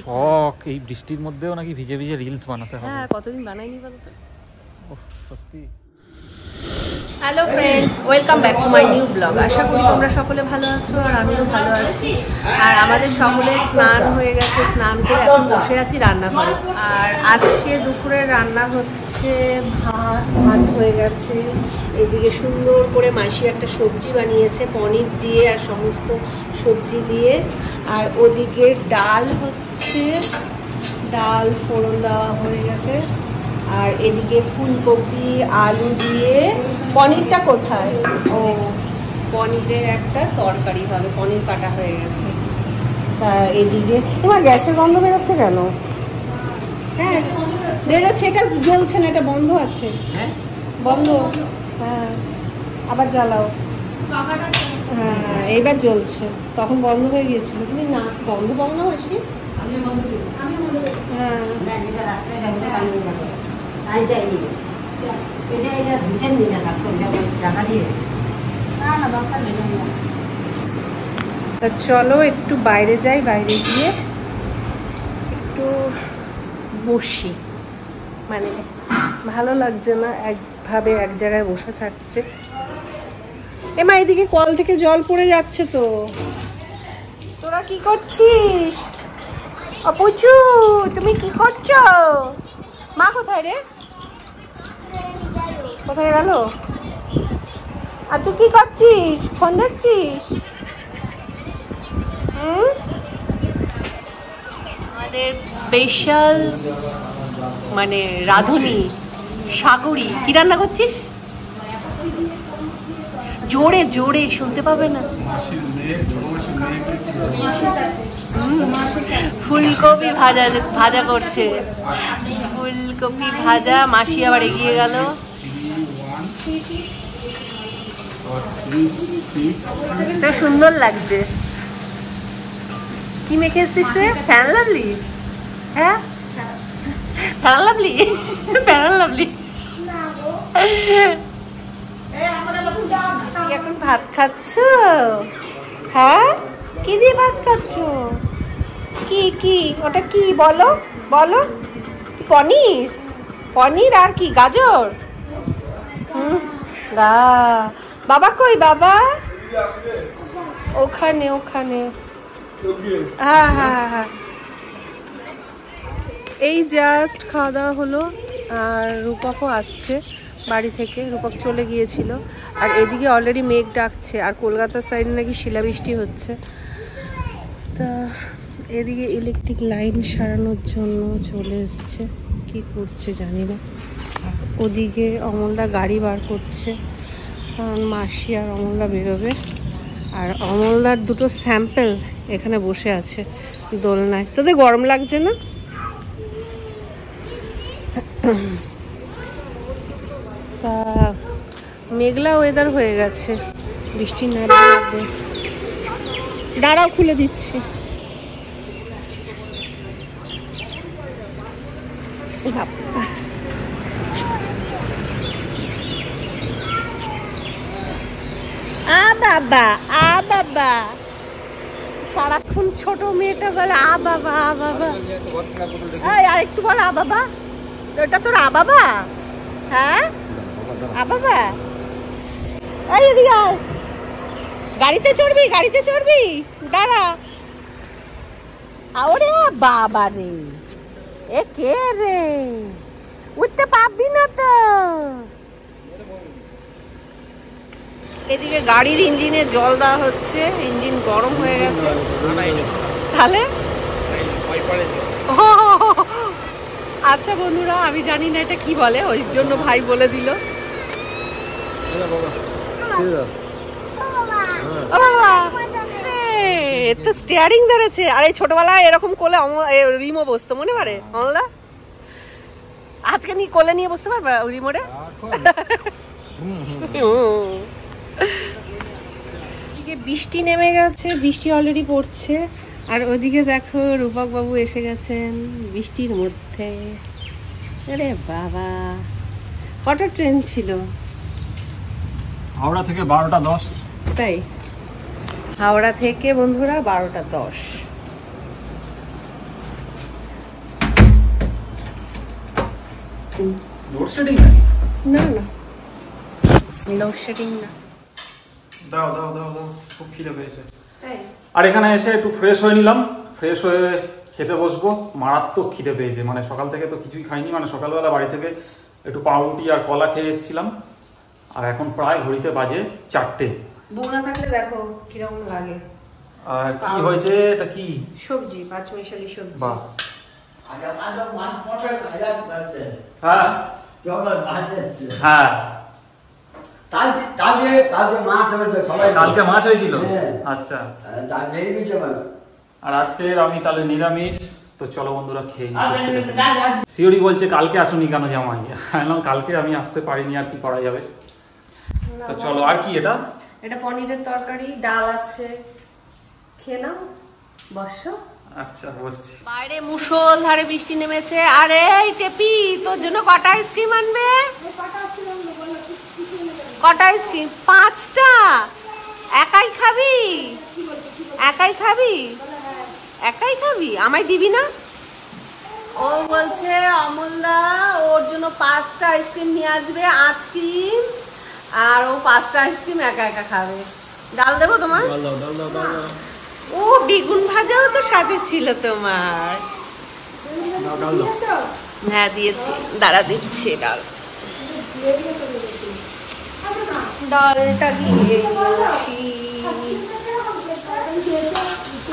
শখ এই বৃষ্টির মধ্যেও নাকি ভিজে ভিজে রিলস বানাতে হবে। হ্যাঁ, কতদিন বানাইনি বলো তো। সত্যি। Hello friends, welcome back to my new blog. আশা করি তোমরা সকলে ভালো আছো আর আমিও ভালো আছি। আর আমাদের সকলে স্নান হয়ে গেছে, স্নান করে এখন বসে আছি রান্নাঘরে। আর আজকে দুপুরে রান্না হচ্ছে ভাত হয়ে গেছে। এদিকে সুন্দর করে মাসি একটা সবজি বানিয়েছে পনির দিয়ে আর সমস্ত সবজি দিয়ে। আর ওদিকে ডাল হচ্ছে, ডাল ফোড়ন দেওয়া হয়ে গেছে। আর এদিকে ফুলকপি আলু দিয়ে পনিরটা কোথায়, ও পনিরের একটা তরকারি হবে, পনির কাটা হয়ে গেছে। তা এদিকে তোমার গ্যাসের গন্ধ বেরোচ্ছে কেন? হ্যাঁ বেরোচ্ছে, এটা জ্বলছে না, এটা বন্ধ আছে। হ্যাঁ বন্ধ, হ্যাঁ আবার জ্বালাও। হ্যাঁ এইবার জ্বলছে, তখন বন্ধ হয়ে গিয়েছিল। তুমি না বন্ধ পাও না মাসি? হ্যাঁ চলো একটু বাইরে যাই, বাইরে গিয়ে একটু বসি। মানে ভালো লাগছে না একভাবে এক জায়গায় বসে থাকতে। এমা এদিকে কল থেকে জল পড়ে যাচ্ছে তো। তোরা কি করছিস? অপুচু তুমি কি করছো? মা কোথায় রে? কোথায় গেল? আর তুই কি করছিস? ফোন দেখছিস? আমাদের স্পেশাল মানে রাঁধুনি সাগরী, কি রান্না করছিস? জোরে জোরে শুনতে পাবে না। ফুলকপি ভাজা ভাজা করছে, ফুলকপি ভাজা। মাসি আবার এগিয়ে গেল। সুন্দর লাগছে। কি মেখে এসছিস? Fan lovely? হ্যাঁ ফ্যান লাভলি, ফ্যান লাভলি। এখন ভাত খাচ্ছ? হ্যাঁ কি দিয়ে ভাত খাচ্ছ? কি কি ওটা কি বলো বলো? পনির? পনির আর কি? গাজর? গা বাবা কই? বাবা ওখানে ওখানে। হ্যাঁ হ্যাঁ হ্যাঁ। এই জাস্ট খাওয়া দাওয়া হলো আর রূপকও আসছে বাড়ি থেকে। রূপক চলে গিয়েছিল। আর এদিকে অলরেডি মেঘ ডাকছে আর কলকাতার সাইডে নাকি শিলাবৃষ্টি হচ্ছে। তা এদিকে ইলেকট্রিক লাইন সারানোর জন্য চলে এসছে, কি করছে জানি না। ওদিকে অমলদা গাড়ি বার করছে, কারণ মাসি আর অমলদা বেরোবে। আর অমলদার দুটো স্যাম্পেল এখানে বসে আছে দোলনায়। তোদের গরম লাগছে না? তা মেঘলা ওয়েদার হয়ে গেছে, বৃষ্টি না লাগবে। দাঁড়াও খুলে দিচ্ছি। আ বাবা আ বাবা, সারাক্ষণ ছোট মেয়েটা বলে আ বাবা আ বাবা। আর একটু বল আ বাবা। ওটা তোর আ বাবা? হ্যাঁ আ বাবা। এই এদিকে আয়। গাড়িতে চড়বি? গাড়িতে চড়বি? দাঁড়া। ওরে বাবা রে, এ কে রে? উঠতে পারবি না তো। এদিকে গাড়ির ইঞ্জিনে জল দেওয়া হচ্ছে, ইঞ্জিন গরম হয়ে গেছে। তাহলে আচ্ছা বন্ধুরা, আমি জানি না এটা কি বলে, ওই জন্য ভাই বলে দিল। তো স্টিয়ারিং ধরেছে। আর এই ছোটবেলায় এরকম কোলে রিমো বসতো, মনে পারে অমলদা? আজকে নিয়ে কোলে নিয়ে বসতে পারবা রিমোটে? বৃষ্টি নেমে গেছে, বৃষ্টি অলরেডি পড়ছে। আর ওদিকে দেখো রূপক বাবু এসে গেছেন বৃষ্টির মধ্যে। আরে বাবা, কটা ট্রেন ছিল? হাওড়া থেকে 12টা 10। তাই হাওড়া থেকে বন্ধুরা 12টা 10। লোডশেডিং না না লোডশেডিং না। দাও দাও দাও দাও, খুব খিদে পেয়েছে। আর এখানে এসে একটু ফ্রেশ হয়ে নিলাম, ফ্রেশ হয়ে খেতে বসবো। মারাত্মক খিদে পেয়েছে, মানে সকাল থেকে তো কিছুই খাইনি, মানে সকালবেলা বাড়ি থেকে একটু পাউরুটি আর কলা খেয়ে এসেছিলাম। আর এখন প্রায় ঘড়িতে বাজে 4টে। বৌনা থাকলে দেখো কিরকম লাগে। আর কি হয়েছে, এটা কি সবজি, পাঁচমিশালি সবজি। বাহ, হ্যাঁ হ্যাঁ, কালকে মাছ হয়েছিল। আচ্ছা, আর আজকে আমি তাহলে নিরামিষ। তো চলো বন্ধুরা খেয়ে নিই। সিওরি বলছে কালকে আসুনি কেন জামাই? কালকে আমি আসতে পারিনি, আর কি করা যাবে। তো চলো, আর কি এটা? এটা পনিরের তরকারি, ডাল আছে, খেয়ে নাও, বসো। আচ্ছা বসছি। বাইরে মুষলধারে বৃষ্টি নেমেছে। আরে টেপি, তোর জন্য কটা আইসক্রিম আনবে? কটা আইসক্রিম? 5টা। একাই খাবি? একাই খাবি? একাই খাবি, আমায় দিবি না? ও বলছে অমলদা ওর জন্য 5টা আইসক্রিম নিয়ে আসবে, আইসক্রিম, আর ও 5টা আইসক্রিম একা একা খাবে। ডাল দেবো তোমার? ও বেগুন ভাজাও তো সাথে ছিল তোমার। হ্যাঁ দিয়েছি, দাঁড়া দিচ্ছি ডাল। ডালটা দিয়ে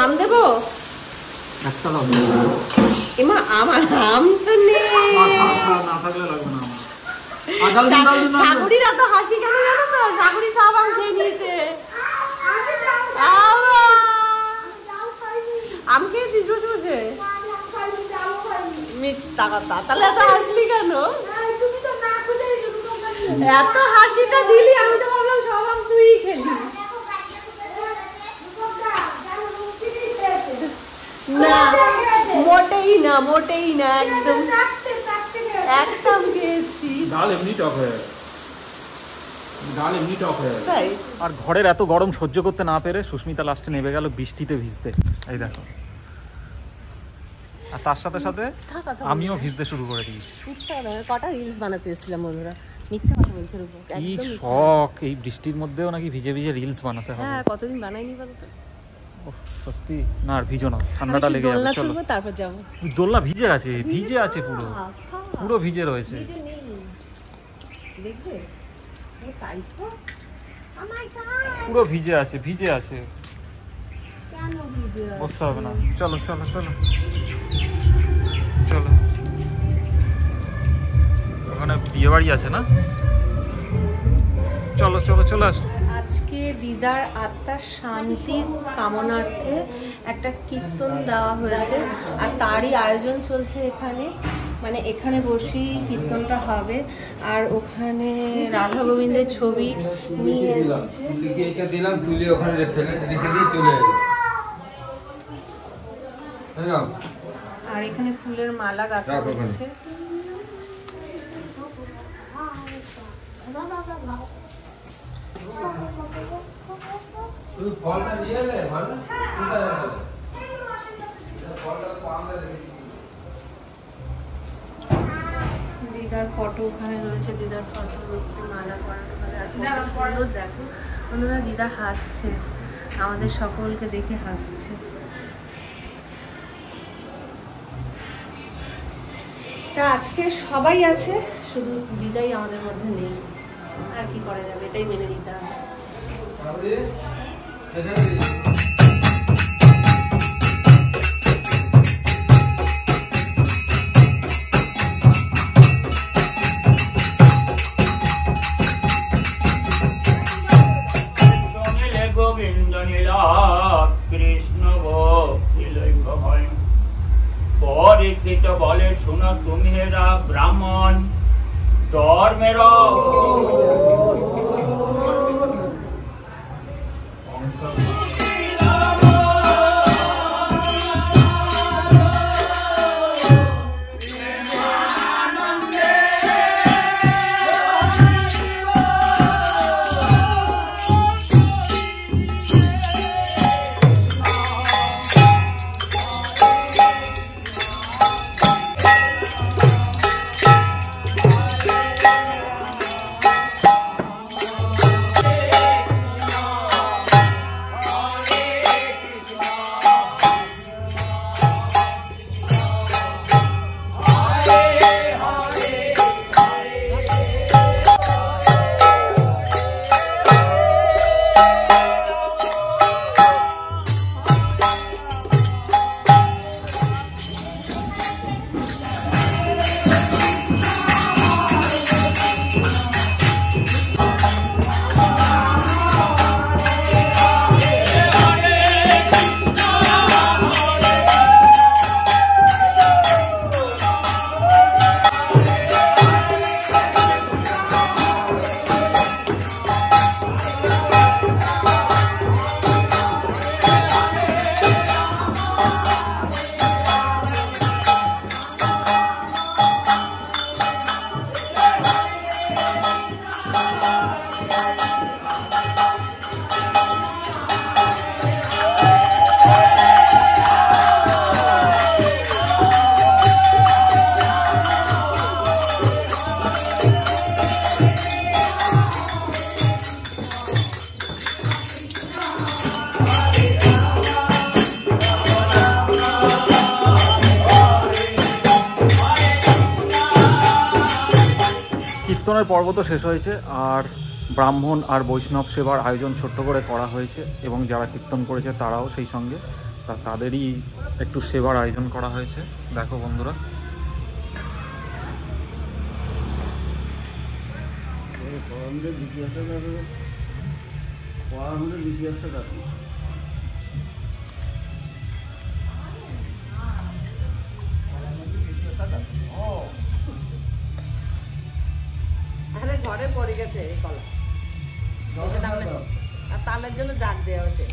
আম দেবো? এমা আমার আম তো নেই। সাগরিরা তো হাসি কেন জানো তো? সাগরি সব আম খেয়ে নিয়েছে। আম খেয়েছিস বসে বসে? মিথ্যা কথা, তাহলে এত হাসলি কেন? এত হাসিটা দিলি, আমি তো ভাবলাম সব আম তুই খেলি। না মোটেই না, মোটেই না, একদম একটা আম খেয়েছি। ডাল এমনি টক হয়ে গেছে, ডাল এমনি টক হয়ে গেছে। আর ঘরের এত গরম সহ্য করতে না পেরে সুস্মিতা লাস্টে নেমে গেল বৃষ্টিতে ভিজতে। এই দেখো, আর তার সাথে সাথে আমিও ভিজতে শুরু করে দিয়েছি। কটা রিলস বানাতে এসেছিলাম বন্ধুরা, মিথ্যা কথা বলছে। কি শখ এই বৃষ্টির মধ্যেও নাকি ভিজে ভিজে রিলস বানাতে হবে। হ্যাঁ, কতদিন বানাইনি বলতো। সত্যি না, আর ভিজো না, ঠান্ডাটা লেগে যাবে। চলো তারপর যাবো। দোলনা ভিজে আছে, ভিজে আছে, পুরো পুরো ভিজে রয়েছে। দেখবে পুরো ভিজে আছে, ভিজে আছে, বসতে হবে না। চলো চলো চলো চলো, ওখানে বিয়ে বাড়ি আছে না? চলো চলো চলে আসো। আজকে দিদার আত্মার শান্তির কামনার্থে একটা কীর্তন দেওয়া হয়েছে, আর তারই আয়োজন চলছে এখানে। মানে এখানে বসেই কীর্তনটা হবে, আর ওখানে রাধা গোবিন্দের ছবি নিয়ে এসেছে। দিলাম, তুলে ওখানে রেখে দিয়ে চলে এলো। আর এখানে ফুলের মালা গাঁথা হচ্ছে। দিদার ফটো ওখানে রয়েছে, দিদার ফটো মালা পরানো হবে। আর সুন্দর দেখো বন্ধুরা, দিদা হাসছে, আমাদের সকলকে দেখে হাসছে। তা আজকে সবাই আছে, শুধু দিদাই আমাদের মধ্যে নেই। আর কি করা যাবে, এটাই মেনে নিতে হবে। গোবিন্দ নীলা কৃষ্ণ পরীক্ষিত বলে, শুনো তুমি হেরা ব্রাহ্মণ ধর্মের কীর্তনের পর্ব তো শেষ হয়েছে, আর ব্রাহ্মণ আর বৈষ্ণব সেবার আয়োজন ছোট্ট করে করা হয়েছে এবং যারা কীর্তন করেছে তারাও সেই সঙ্গে তাদেরই একটু সেবার আয়োজন করা হয়েছে। দেখো বন্ধুরা, ঝড়ে পড়ে গেছে এই কলা, আর তালের জন্য জাগ দেওয়া হয়েছে।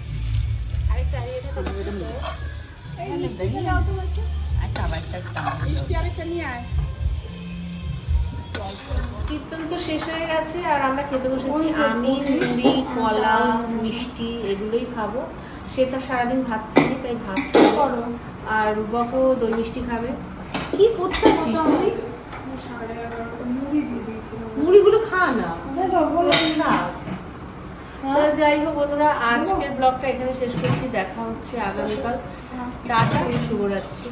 কীর্তন তো শেষ হয়ে গেছে আর আমরা খেতে বসেছি। আমি মুড়ি, কলা, মিষ্টি এগুলোই খাবো। সে তো সারাদিন ভাত খাই, তাই ভাত খাবো। আর রূপকও দই মিষ্টি খাবে। কি করতেছিস তুই? মুড়িগুলো খা না, যাই হোক বন্ধুরা, আজকের ব্লগটা এখানে শেষ করছি। দেখা হচ্ছে আগামীকাল। টাটা, শুভরাত্রি।